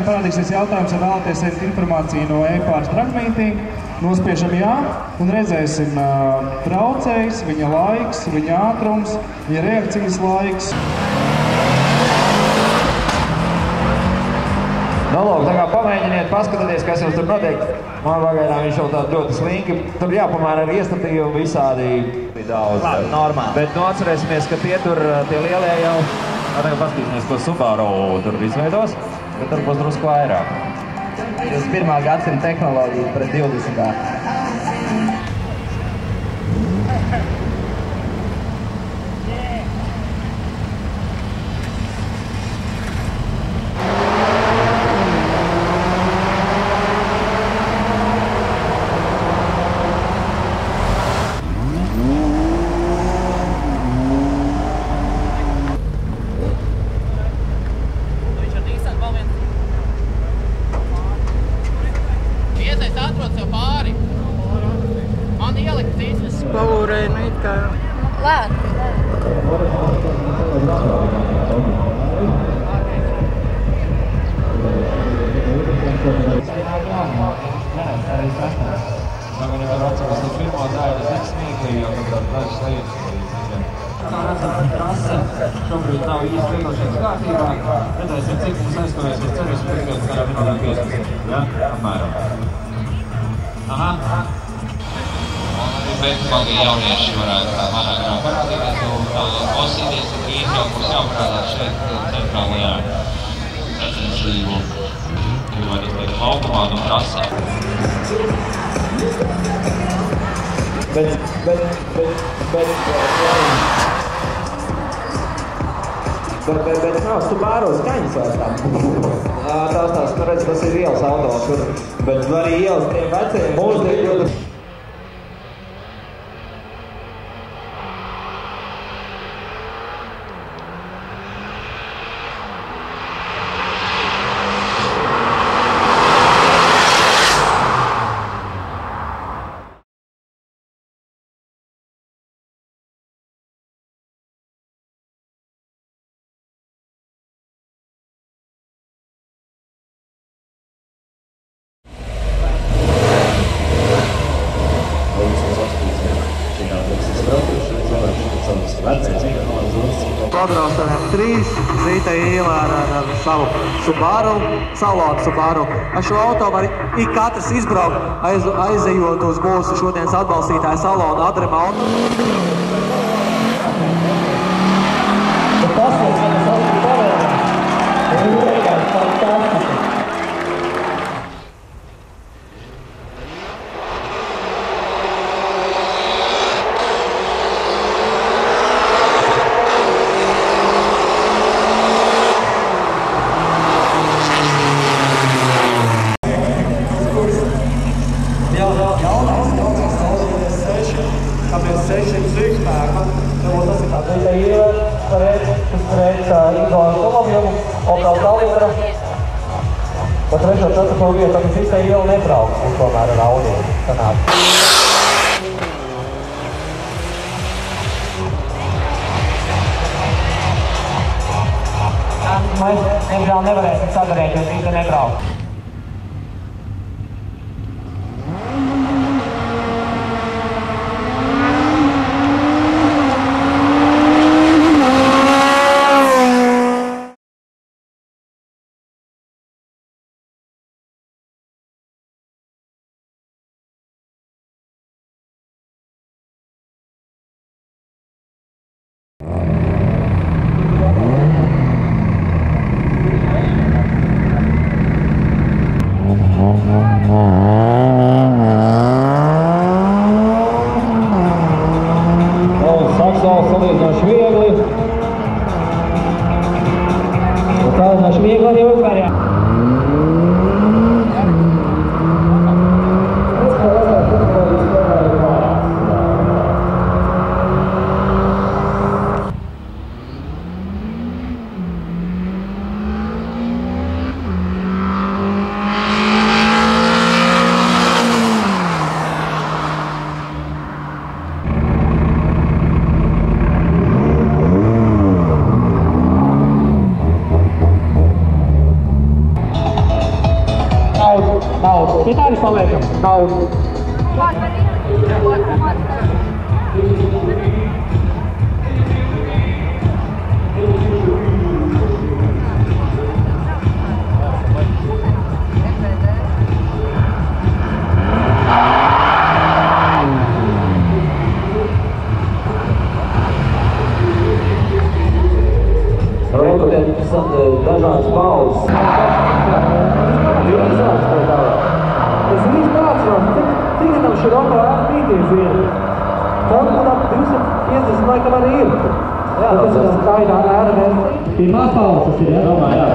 parādīsies jautājums, ja vēlaties saņemt informāciju no e-pārs dragmīting. Nospiežam jā un redzēsim braucējs, viņa laiks, viņa ātrums, viņa reakcijas laiks. Nu, lūk, tā kā pamēģiniet, paskatieties, kas jums tur notiek. Man pagaidām viņš jau tādu ļoti slinki. Tur jāpamēr ar iestatījumu visādi daudz. Labi, normāli. Bet nu atcerēsimies, ka tie lielie jau, tagad paskatīsimies, ko Subaru tur izveidos, bet tur būs drusku vairāk. 21. gadsimta tehnoloģija pret 20. Palūrēju, nu it kā lēti. Tagad jau atceros to pirmo daļu, tas smieklīgi, jo kad dažas lietas trase šobrīd nav īsti lietošanas kārtībā. Redzēsim, cik mums aizskavēs, bet cerēsim, ka pēc kādā minūtē 15. Ja? Apmēram. Aha. Bet smagi jaunieši varētu tā manā parādīties un mosīties, un drīz jau būs jāparādās šeit centrālajā sacensību, kur var izteikt laukumā no trasē. Bet nav Subaru skaņas vairs tā. Tās, nu redz, tas ir ielas auto, tur, bet arī ielas tiem veciem mūsdienu. Pabraucējiem 3, Zīta ielā ar savu Subaru, salonu Subaru. Ar šo auto var ik katrs izbraukt, aizejot uz mūsu šodienas atbalstītāju salonu Adrema auto. Pa 3. 4. vietu, tad visi te ielu nebrauc, un tomēr ar Audi sanāk. Mēs, diemžēl, nevarēsim sadarīt, jo visi te nebrauc. Pie tevis paliekam. Daudz. Dažādas paudzes. Es īsti neatceros, cik tam širokā mītīs viena. Kaut kur ap 250 laikam arī ir. Jā, tas ir tā ir ēra versija. Pirmās paudzes ir, jā? Domāju, jā.